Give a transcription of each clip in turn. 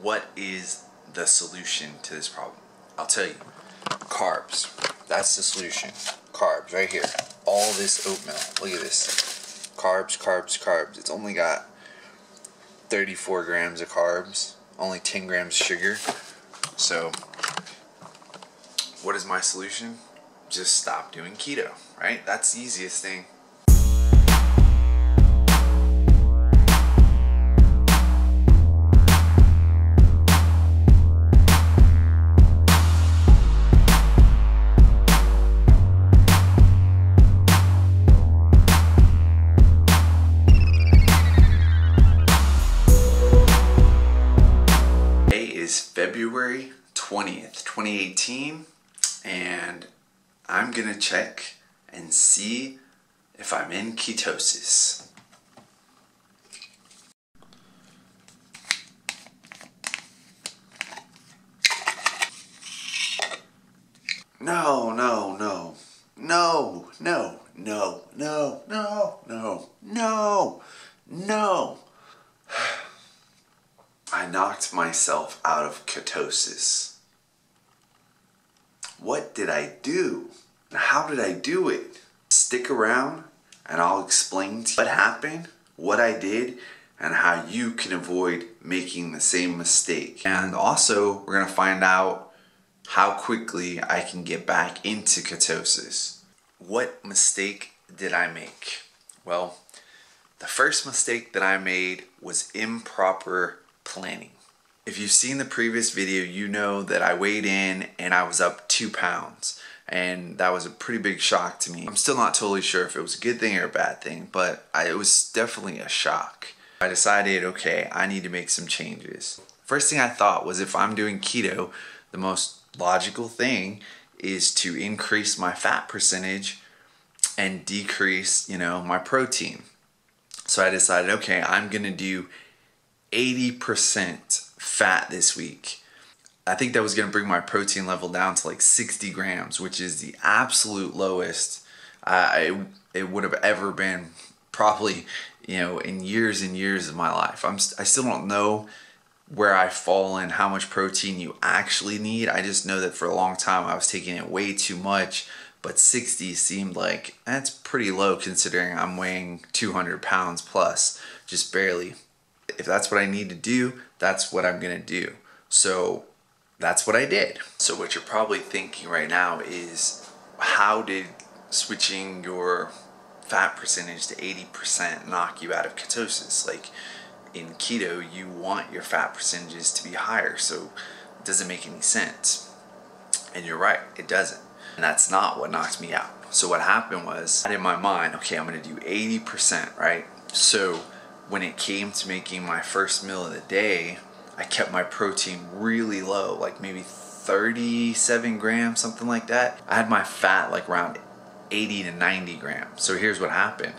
what is the solution to this problem? I'll tell you. Carbs. That's the solution. Carbs right here. All this oatmeal. Look at this. Carbs, carbs, carbs. It's only got 34 grams of carbs. Only 10 grams sugar. So, what is my solution? Just stop doing keto, right? That's the easiest thing. February 20th, 2018, and I'm gonna check and see if I'm in ketosis. No, no, no, no, no, no, no, no, no, no, no. I knocked myself out of ketosis. What did I do? How did I do it? Stick around and I'll explain to you what happened, what I did, and how you can avoid making the same mistake. And also, we're gonna find out how quickly I can get back into ketosis. What mistake did I make? Well, the first mistake that I made was improper planning. If you've seen the previous video, you know that I weighed in and I was up 2 pounds, and that was a pretty big shock to me. I'm still not totally sure if it was a good thing or a bad thing, but it was definitely a shock. I decided, okay, I need to make some changes. First thing I thought was, if I'm doing keto, the most logical thing is to increase my fat percentage and decrease, my protein. So I decided, okay, I'm gonna do 80% fat this week. I think that was going to bring my protein level down to like 60 grams, which is the absolute lowest it would have ever been, probably, in years and years of my life. I still don't know where I fall in how much protein you actually need. I just know that for a long time I was taking it way too much, but 60 seemed like that's pretty low considering I'm weighing 200 pounds plus, just barely. If that's what I need to do, that's what I'm gonna do. So that's what I did. So what you're probably thinking right now is, how did switching your fat percentage to 80% knock you out of ketosis? Like, in keto, you want your fat percentages to be higher, so it doesn't make any sense. And you're right, it doesn't. And that's not what knocked me out. So what happened was, in my mind, okay, I'm gonna do 80%, right? So when it came to making my first meal of the day, I kept my protein really low, like maybe 37 grams, something like that. I had my fat like around 80 to 90 grams. So here's what happened.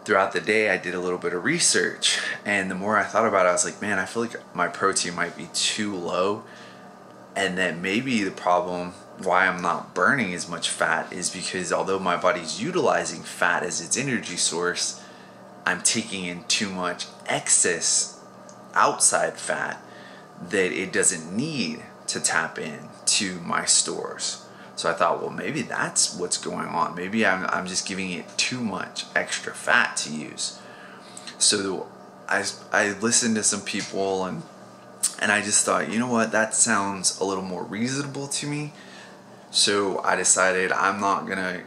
Throughout the day, I did a little bit of research, and the more I thought about it, I was like, man, I feel like my protein might be too low, and that maybe the problem why I'm not burning as much fat is because although my body's utilizing fat as its energy source, I'm taking in too much excess outside fat that it doesn't need to tap in to my stores. So I thought, well, maybe that's what's going on. Maybe I'm just giving it too much extra fat to use. So I listened to some people and I just thought, you know what, that sounds a little more reasonable to me. So I decided I'm not gonna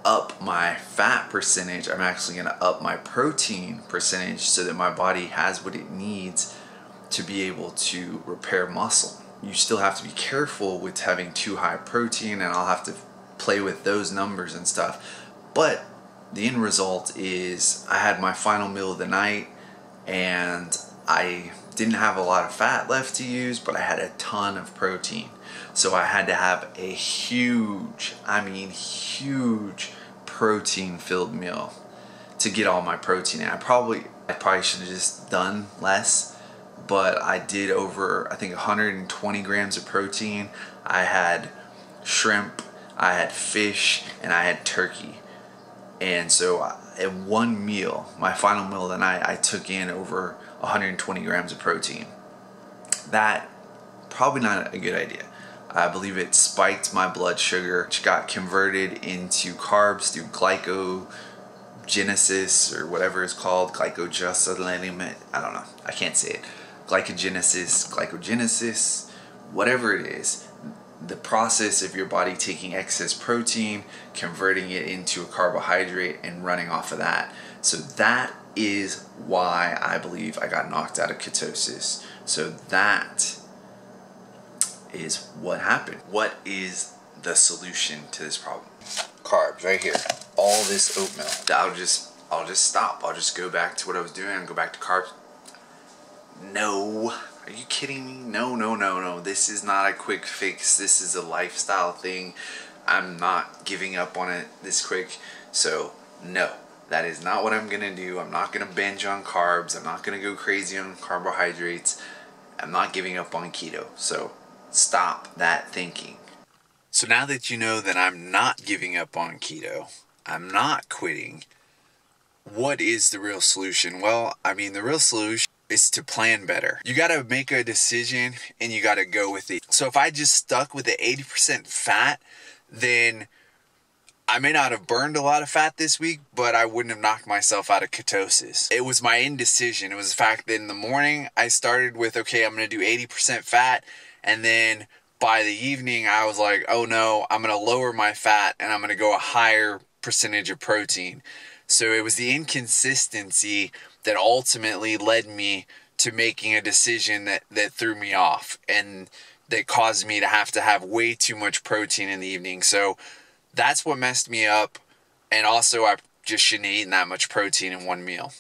up my fat percentage, I'm actually going to up my protein percentage so that my body has what it needs to be able to repair muscle. You still have to be careful with having too high protein, and I'll have to play with those numbers and stuff. But the end result is I had my final meal of the night, and I didn't have a lot of fat left to use, but I had a ton of protein. So I had to have a huge, huge protein filled meal to get all my protein in. I probably should have just done less, but I did over, I think, 120 grams of protein. I had shrimp, I had fish, and I had turkey. And so in one meal, my final meal of the night, I took in over 120 grams of protein. that probably not a good idea. I believe it spiked my blood sugar, which got converted into carbs through glycogenesis or whatever it's called, glycogenesis. I don't know. I can't say it. Glycogenesis, whatever it is. The process of your body taking excess protein, converting it into a carbohydrate, and running off of that. So that is why I believe I got knocked out of ketosis. So that is what happened. What is the solution to this problem? Carbs right here. All this oatmeal. I'll just stop. I'll just go back to what I was doing and go back to carbs. No. Are you kidding me? No. This is not a quick fix. This is a lifestyle thing. I'm not giving up on it this quick. So no, that is not what I'm gonna do. I'm not gonna binge on carbs. I'm not gonna go crazy on carbohydrates. I'm not giving up on keto. So stop that thinking. So now that you know that I'm not giving up on keto, I'm not quitting, what is the real solution? Well, I mean, the real solution is to plan better. You gotta make a decision and you gotta go with it. So if I just stuck with the 80% fat, then I may not have burned a lot of fat this week, but I wouldn't have knocked myself out of ketosis. It was my indecision. It was the fact that in the morning I started with, okay, I'm gonna do 80% fat, and then by the evening I was like, oh no, I'm gonna lower my fat and I'm gonna go a higher percentage of protein. So it was the inconsistency that ultimately led me to making a decision that threw me off and that caused me to have way too much protein in the evening. So that's what messed me up. And also I just shouldn't have eaten that much protein in one meal.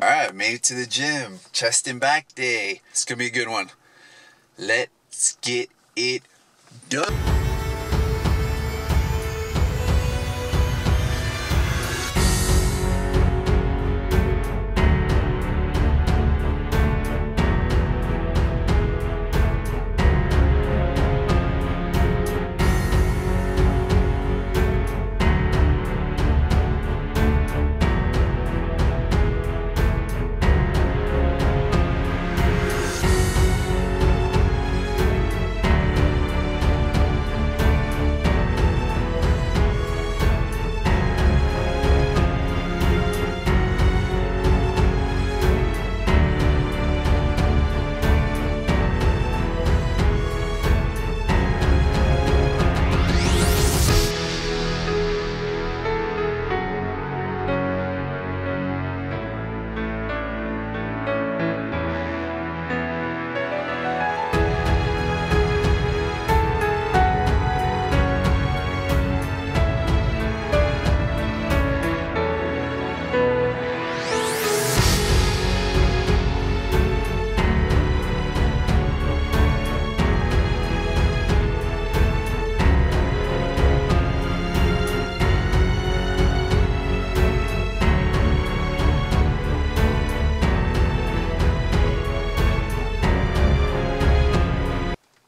Alright, made it to the gym. Chest and back day. It's gonna be a good one. Let's get it done.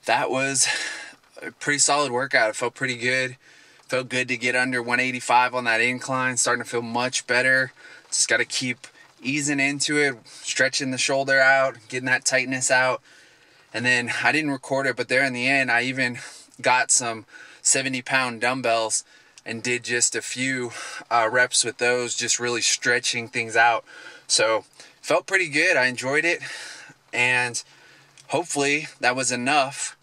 That was a pretty solid workout. It felt pretty good. Felt good to get under 185 on that incline. Starting to feel much better. Just got to keep easing into it, stretching the shoulder out, getting that tightness out. And then I didn't record it, but there in the end, I even got some 70-pound dumbbells and did just a few reps with those, just really stretching things out. So felt pretty good. I enjoyed it. And hopefully that was enough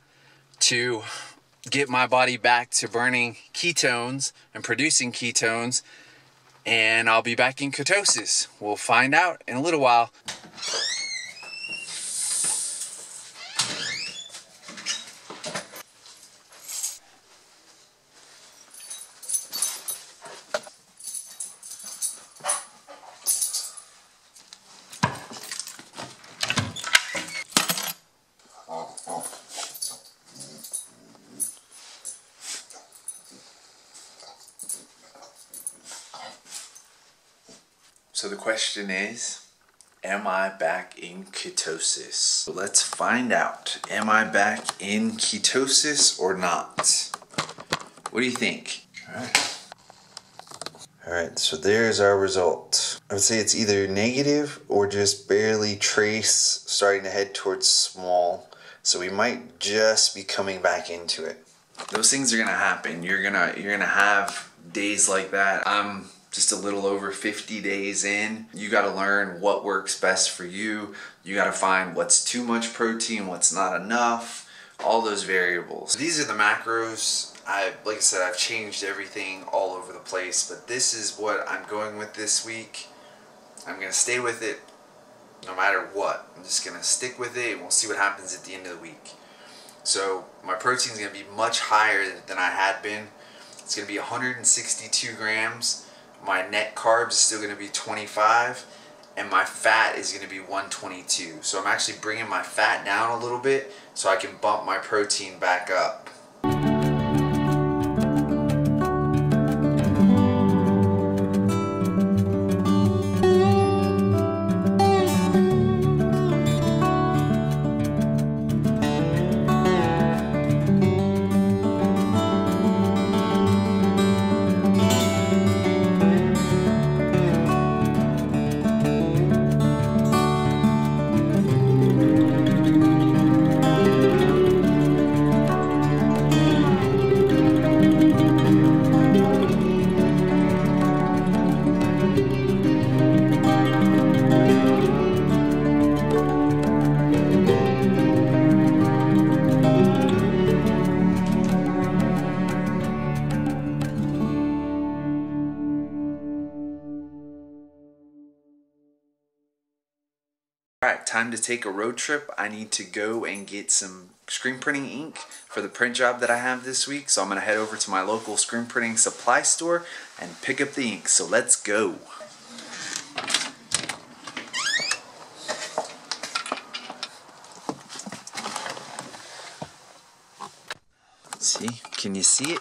to get my body back to burning ketones and producing ketones, and I'll be back in ketosis. We'll find out in a little while. So the question is, Am I back in ketosis? So let's find out. Am I back in ketosis or not? What do you think? Alright, so there's our result. I would say it's either negative or just barely trace, starting to head towards small. So we might just be coming back into it. Those things are gonna happen. You're gonna have days like that. I'm just a little over 50 days in. You gotta learn what works best for you. You gotta find what's too much protein, what's not enough, all those variables. These are the macros. Like I said, I've changed everything all over the place, but this is what I'm going with this week. I'm gonna stay with it no matter what. I'm just gonna stick with it and we'll see what happens at the end of the week. So my protein is gonna be much higher than I had been. It's gonna be 162 grams. My net carbs is still going to be 25, and my fat is going to be 122. So I'm actually bringing my fat down a little bit so I can bump my protein back up. Alright, time to take a road trip. I need to go and get some screen printing ink for the print job that I have this week. So I'm going to head over to my local screen printing supply store and pick up the ink. So let's go. See? Can you see it?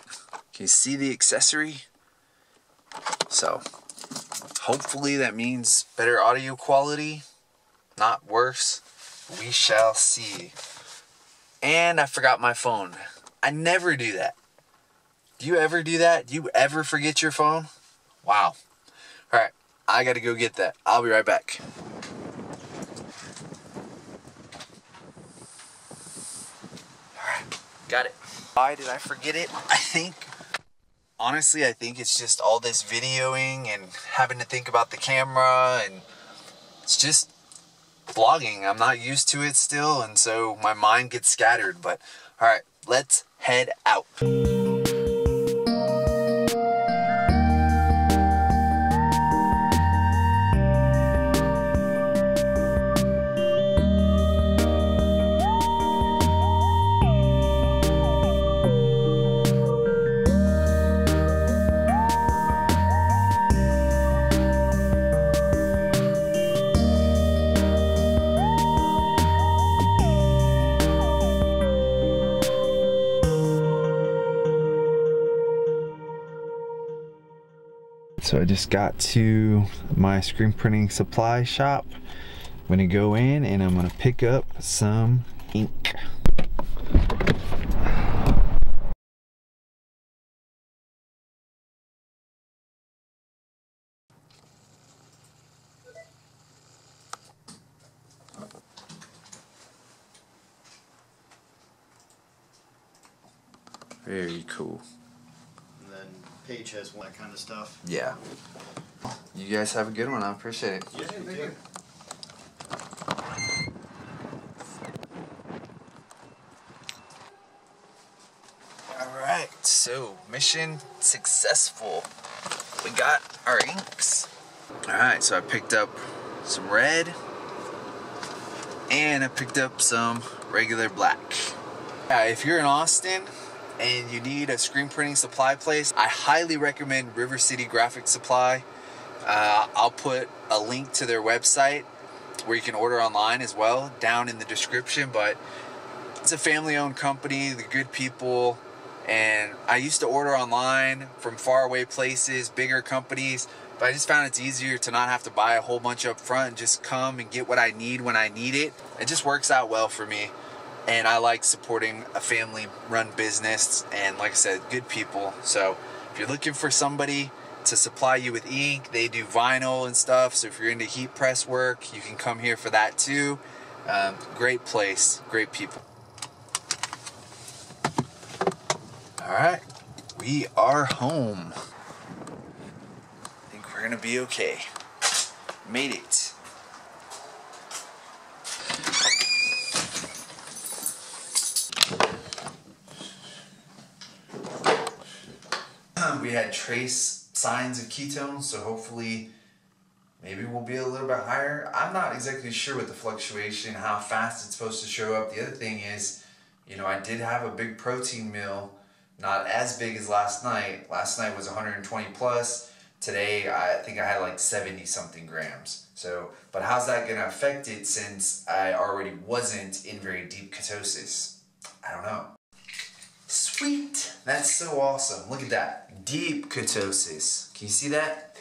Can you see the accessory? So hopefully that means better audio quality. Not worse. We shall see. And I forgot my phone. I never do that. Do you ever do that? Do you ever forget your phone? Wow. Alright, I gotta go get that. I'll be right back. Alright, got it. Why did I forget it? Honestly, I think it's just all this videoing and having to think about the camera, and it's just vlogging. I'm not used to it still, and so my mind gets scattered. But alright, let's head out. So I just got to my screen printing supply shop. I'm gonna go in and I'm gonna pick up some ink. Very cool. And then Paige has that kind of stuff. Yeah. You guys have a good one. I appreciate it. Yeah, you too. Alright, so mission successful. We got our inks. Alright, so I picked up some red and I picked up some regular black. If you're in Austin and you need a screen printing supply place, I highly recommend RiverCity Graphics Supply. I'll put a link to their website where you can order online as well down in the description, but it's a family-owned company, they're good people, and I used to order online from faraway places, bigger companies, But I just found it's easier to not have to buy a whole bunch up front and just come and get what I need when I need it. It just works out well for me. And I like supporting a family-run business and, like I said, good people. So if you're looking for somebody to supply you with ink, they do vinyl and stuff. So if you're into heat press work, you can come here for that too. Great place, great people. All right, we are home. I think we're gonna be okay. Made it. We had trace signs of ketones, so hopefully maybe we'll be a little bit higher. I'm not exactly sure with the fluctuation, how fast it's supposed to show up. The other thing is, you know, I did have a big protein meal, not as big as last night. Last night was 120 plus. Today, I think I had like 70 something grams. So, but how's that gonna affect it since I already wasn't in very deep ketosis? I don't know. Sweet, that's so awesome. Look at that, deep ketosis. Can you see that?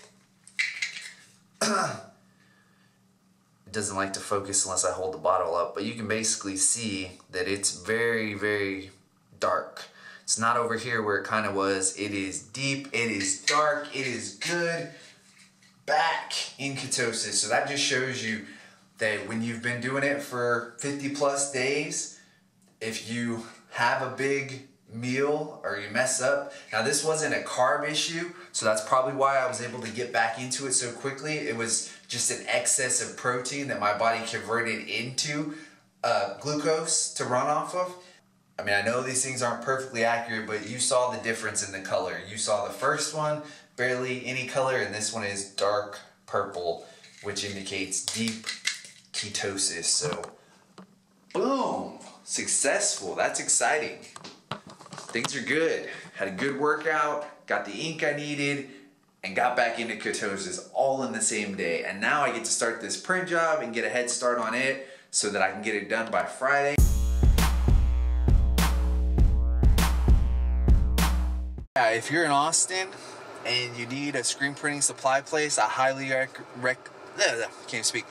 It doesn't like to focus unless I hold the bottle up, but you can basically see that it's very, very dark. It's not over here where it kind of was. It is deep, it is dark, it is good. Back in ketosis. So that just shows you that when you've been doing it for 50 plus days, if you have a big meal or you mess up. Now this wasn't a carb issue, so that's probably why I was able to get back into it so quickly. It was just an excess of protein that my body converted into glucose to run off of. I mean, I know these things aren't perfectly accurate, but you saw the difference in the color. You saw the first one, barely any color, and this one is dark purple, which indicates deep ketosis. So, boom, successful. That's exciting. Things are good. Had a good workout, got the ink I needed, and got back into ketosis all in the same day. And now I get to start this print job and get a head start on it so that I can get it done by Friday. Yeah, if you're in Austin and you need a screen printing supply place, I highly can't speak.